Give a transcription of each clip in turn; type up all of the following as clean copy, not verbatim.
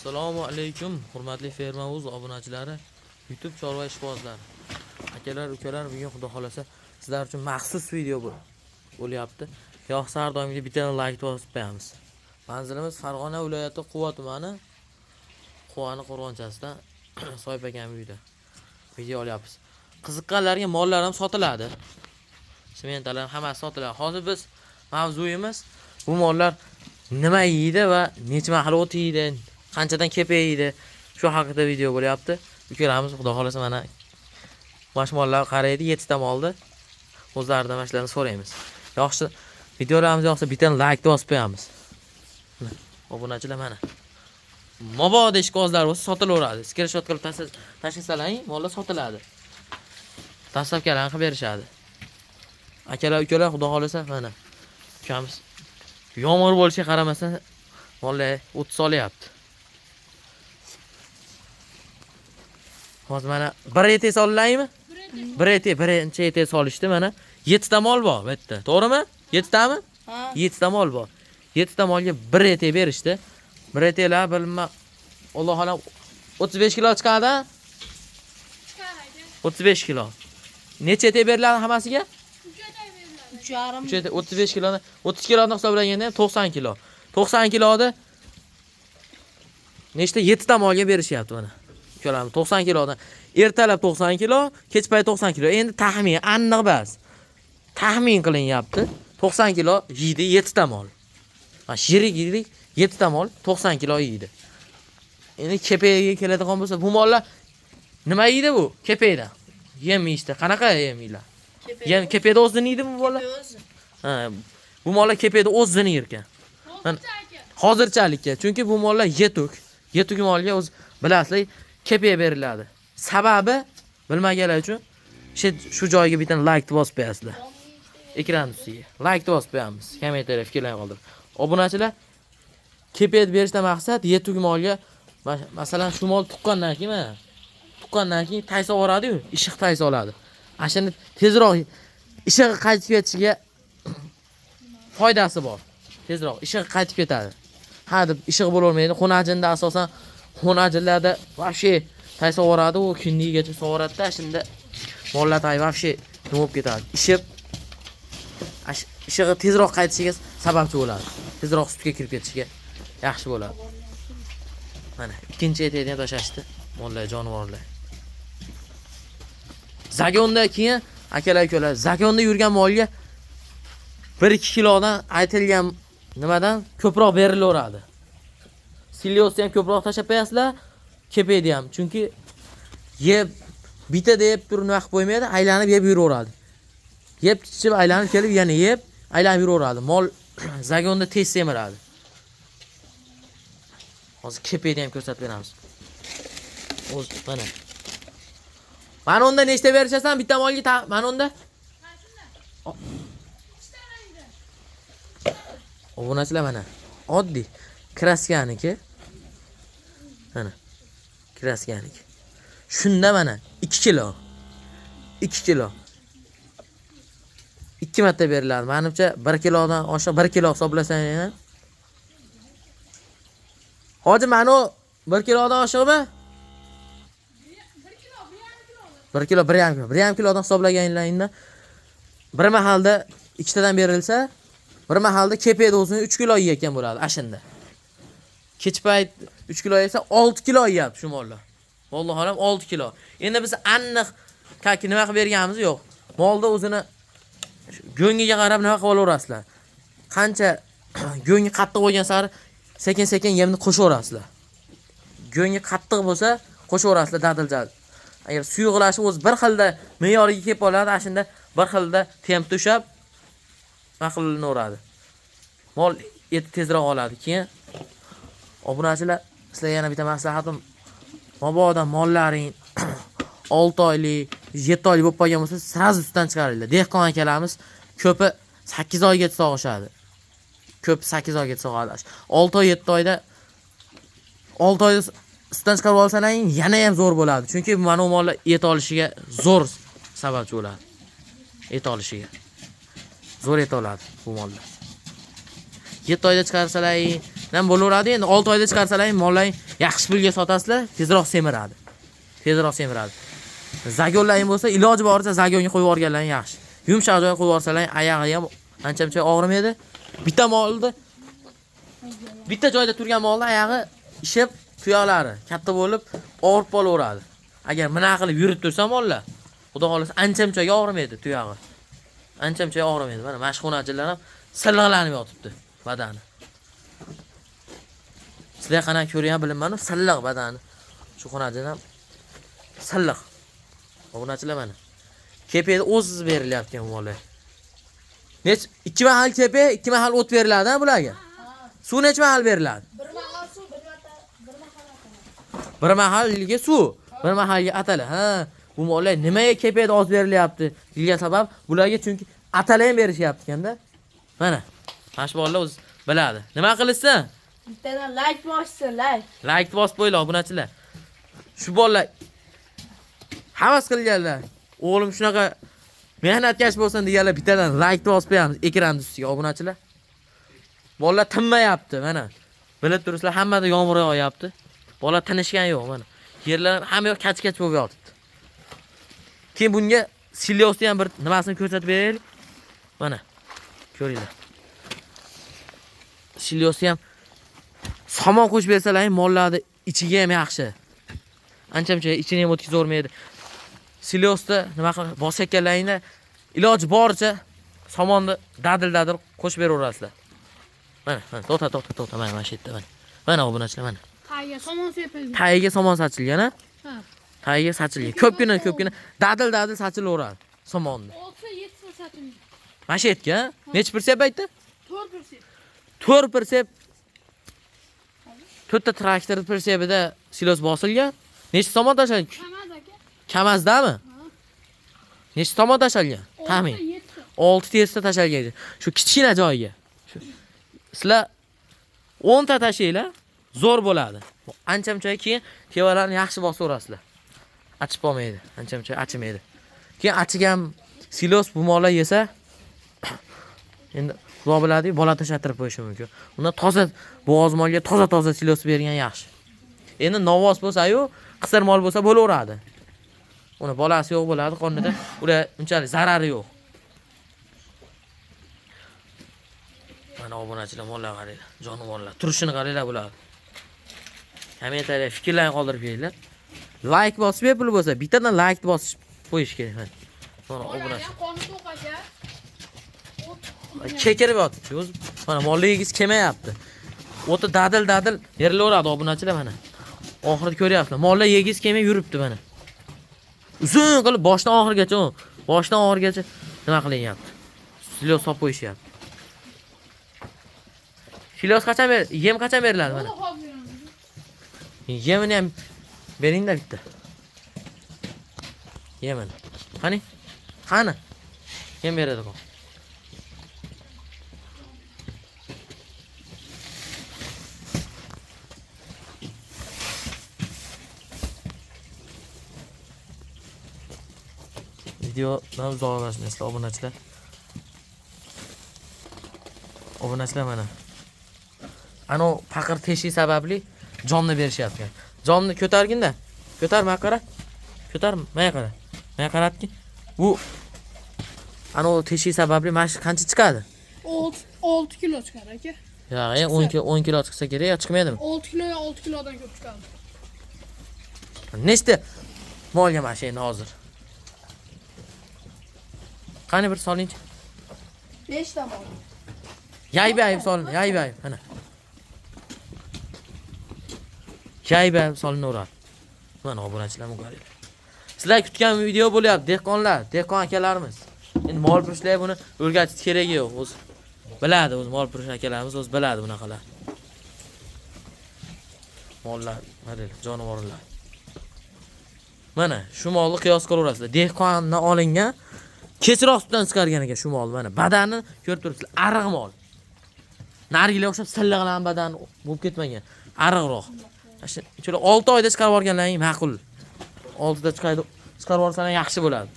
Assalomu alaykum, hurmatli Ferma Uz obunachilari, YouTube chorva ishqibozlari. Akalar, ukalar, bugun xudo xolasa sizlar uchun maxsus video bo'lyapti. Yo'qsa har doimgidek bitta like bosib qo'yamiz. Manzilimiz Farg'ona viloyati Quva tumani, Quvani qo'rg'onchasidan Soypagan uyda video olyapmiz. Qiziqqanlarga mollar ham sotiladi. Sementalar hammasi sotiladi. Hozir biz mavzuyimiz bu mollar nima yeydi va necha mahal o't yeydi, qanchadan kepaydi, shu haqida video bo'lyapti. Ukalarimiz xudo xolasa mana mashmollar qaraydi, 7 ta moldi. O'zlaridan mashlarni so'raymiz. Yaxshi videolarimiz yoqsa bittadan like bosib qo'yamiz. Obunachilar mana. Mabodo ishqozlar bo'lsa sotilaveradi. Screenshot qilib tashlasalang, mollar sotiladi. Dastlabkilarni qilib berishadi. Akalar, ukalar, xudo xolasa mana ukamiz yomg'ir bo'lishiga qaramasdan mollar o't solyapti. Hozir mana bir ete solaymi? Birinchi ete solishdi mana. 7 ta mol bor bu yerda. To'g'rimi? 7 tami? Ha. 7 ta mol bor. 7 ta molga bir ete berishdi. Bir etelar bilma Alloh xolam 35 kilo chiqadi. 35 kilo. Necha ete beriladi hammasiga? 3,5. 3 ete 35 kiloni, 30 kiloni hisoblaganda 90 kilo. 90 kiloda nechta 7 ta molga berishyapti mana. Ko'ramiz 90 kilodan. Ertalab 90 kilo, kech payt 90 kilo. Endi taxmin aniq bas. Taxmin qilinyapti. 90 kilo yeydi 7 ta mol. Ha, yirik 7 ta mol 90 kilo yeydi. Endi kepayiga keladigan bo'lsa, bu mollar nima yeydi bu? Kepayda. Yem yeydi. Qanaqa yem yeydilar? Yem kepayda o'zini yeydi bu mollar? Ha, bu mollar kepayda o'zini yerkan. Hozirchalikka. Chunki bu mollar yetuk. Yetuk molga o'z bilasizlar kepaya beriladi. Sababi bilmaganlar uchun shu joyiga bitta like bosib qo'yasizlar. Ekran ustiga like bosib qo'yamiz. Kommentariyga fikrlaring qoldirib. Obunachilar, kepaya berishdan maqsad yetuk molga, masalan, shu mol tuqqandan keyin taysa o'radi-yu, ishiq taysa oladi. Ashuni tezroq ishig'i qaytib ketishiga foydasi bor. Tezroq ishig'i qaytib ketadi. Ha deb ishig'i bo'lavermaydi. Xonajinda asosan xonajinlarda vobshe taysa o'radi, u kunligigacha so'radi-da, shunda mollar tay vobshe nima bo'lib ketadi. Ishig'i tezroq qaytishiga sababchi bo'ladi. Tezroq sutga kirib ketishiga yaxshi bo'ladi. Mana ikkinchi etikni tashashdi mollar, jonivorlar. Zagonda keyin akalar, zagonda yurgan molga 1-2 kilodan aytilgan nimadan ko'proq berilaveradi. Siliosni ham ko'proq tashab qo'yasizlar, kepaydi ham. Chunki yeb bitta deb turib nima qilib qo'ymaydi, aylanib yeb yuraveradi. Yeb ichib aylanib kelib yana yeb, aylanib yuraveradi. Mol zagonda tez semiradi. Hozir kepayni ham ko'rsatib beramiz. O'z mana. Mana unda nechta berishasan bitta molga? Mana unda? Obunachilar mana. Oddiy kraskaniki. Mana. Kraskaniki. Shunda mana 2 kilo. 2 kilo. 2 marta beriladi. Menimcha 1 kilodan oshiq 1 kilo hisoblasang, hozir mana 1 kilodan oshiqmi? 1 kilo, 1,5 kilo. 1,5 kilodan hisoblaganingizda bir mahalda 2 tadan berilsa, bir mahalda kepayda o'zini 3 kilo yeyotgan bo'ladi ashunda. Kech payt 3 kilo yesa 6 kilo yeyapti shu mollar. Vallohu alam 6 kilo. Endi biz aniq kaki nima qilib berganimiz yo'q. Molda o'zini go'ngiga qarab nima qilib olaverasizlar. Qancha go'ngi qattiq bo'lgan sari sekin-sekin yemni qo'shaverasizlar. Go'ngi qattiq bo'lsa, qo'shaverasizlar dadil-dadil. Agar suyug'lashi o'z bir xilda me'yoriga kelib oladi, ashunda bir xilda tempda ushab maqlinaveradi. Mol eti tezroq oladi. Keyin obunachilar, sizlarga yana bitta maslahatim, mabodo mollaring 6 oylik, 7 oylik bo'lib qolgan bo'lsa, sraz ustidan chiqaringlar. Dehqon akalarimiz ko'pi 8 oygacha sog'ishadi. Ko'pi 8 oygacha sog'adi. 6 oy, 7 oyda 6 oyda ustidan chiqarib olsalaring yana ham zo'r bo'ladi. Chunki mana bu mollar et olishiga zo'r sababchi bo'ladi. Et olishiga. Zo'r et oladi bu mollar. 7 oyda chiqarsalaring Ham bo'laveradi. Endi 6 oyda chiqarsalaring, mollaring yaxshi pulga sotasizlar, tezroq semiradi. Tezroq semiradi. Zagonlaring bo'lsa, iloji boricha zagonga qo'yib yuborganlaring yaxshi. Yumshoq joyga qo'yib yuborsalaring, oyog'i ham ancha-muncha og'rimaydi. Bitta molni bitta joyda turgan molni oyog'i ishib, tuyoqlari katta bo'lib, og'rib qolaveradi. Agar mana qilib yurib tursa mollar, xudo xolasa ancha-munchaga og'rimaydi tuyog'i. Ancha-munchaga og'rimaydi. Mana mashxonachilar ham silliqlanib yotibdi badani. Sizlar qana ko'rgan bilinmanu, silliq badani. Shu xonajin ham silliq. Obunachilar mana. Kepeda o'ziz berilyapti mollar. Nech 2 mahal kepe, 2 mahal o't beriladi-a bularga? Suv nech mahal beriladi? Bir mahal suv, bir mahal ataladi. Bir mahalga suv, bir mahalga atala. Ha, bu mollar nimaga kepeda oz berilyapti? Degan sabab bularga chunki atala ham berishyapti ekanda. Mana. Mash bolalar o'z biladi. Nima qilishsin? Bittadan like bossin, like. Like bosib qo'yinglar obunachilar. Shu bolalar havas qilganlar. O'g'lim shunaqa mehnatkash bo'lsin deganlar bittadan like bosib qo'yamiz ekran ustiga obunachilar. Bolalar tinmayapti mana. Bilib turibsizlar, hammada yomg'ir yog'yapti. Bolalar tinishgan yo'q mana. Yerlar hamma yoq kach-kach bo'lib yotibdi. Keyin bunga siliosni ham bir nimasini ko'rsatib beraylik. Mana. Ko'ringlar. Siliosni ham somon qo'shib bersalaring, mollarni ichiga ham yaxshi. Ancha-muncha ichini ham o'tkazolmaydi. Siliosda nima qilib bosayotganlaringda iloji boricha somonni dadil qo'shib beraverasizlar. Mana, to'xta, mana shu yerda mana. Mana obunachilar mana. Tagiga somon sepildi. Tagiga somon sachilgan, ha? Ha. Tagiga sachilgan. Ko'pgina dadil sachilaveradi somonni. 6-7 sachildi. Mana shu yerga, nech persep aytdi? 4%. 4 persep. 4 ta traktor persepida silos bosilgan. Nechta somon tashalgan? Kamaz aka. Kamazdami? Nechta tomon tashalgan? Taxmin. 6 testa tashalgan edi. Shu kichkina joyiga. Sizlar 10 ta tashinglar, zo'r bo'ladi. Ancha-muncha keyin tevalarni yaxshi bosaverasizlar. Achib qolmaydi. Ancha-muncha achimaydi. Keyin achigan silos bu mollar yesa endi xudo biladi, bola tashattirib qo'yishi mumkin. Unda toza bo'g'oz molga toza silos bergan yaxshi. Endi novoz bo'lsa-yu, qisir mol bo'lsa bo'laveradi. Uni bolasi yo'q bo'ladi qonida, ular unchalik zarari yo'q. Mana obunachilar mollar qaranglar, jonivorlar, turishini qaranglar bular. Kommentariyga fikrlarni qoldirib qo'yinglar. Like bosib bepul bo'lsa, bittadan like bosib qo'yish kerak. Mana obunachilar. Qoni to'q aka. Kekirib yotibdi. O'zi mana molligingiz kelmayapti. O'ti dadil berilaveradi obunachilar mana. Oxirida ko'ryapsizlar. Mollar yegiz kelmay yuribdi mana. Uzun qilib boshdan oxirigacha nima qilyapti? Silos solib qo'yishyapti. Silos qachon yem qachon beriladi mana? Yemini ham beringlar bitta. Yemini. Qani? Yem beradi qo'y. Videodan uzoqlashmaysizlar obunachilar. Obunachilar mana. Ano faqir teshi sababli jonni berishyapti. Jonni ko'targinda. Ko'tar, men qara. Ko'tar, men qara. Men qaratki. Bu ano teshi sababli mash qancha chiqadi? 6 kilo chiqar aka. Ya, 10 kilo chiqsa kerak, yo chiqmaydimi? 6 kilo 6 kilodan ko'p chiqadi. Nechta molga mashina hozir? Qani bir solingchi. 5 ta mol. Yaybayib solin, yaybayib mana. Yaybayib solinaveradi. Mana obunachilarga qarang. Sizlar kutgan video bo'lyapti, dehqonlar, dehqon akalarimiz. Endi mol purishlar buni o'rgatish keragi yo'q, o'zi biladi, o'zi mol purish akalarimiz o'zi biladi bunaqalar. Mollar, mana jonivorlar. Mana shu molni qiyos qilaverasizlar. Dehqondan olingan kechroq sutdan chiqargan ekan shu mol mana. Badanini ko'rib turibsizlar, ariq mol. Nargiga o'xshab silliqlan badan bo'lib ketmagan, ariqroq. Shuncha 6 oyda chiqarib olganlaring ma'qul. 6 da chiqarib olsalar yaxshi bo'ladi.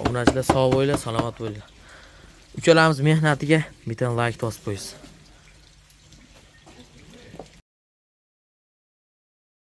Obunachilar sog' bo'linglar, salomat bo'linglar. Ukalarimiz mehnatiga bitta like bosib qo'ysiz.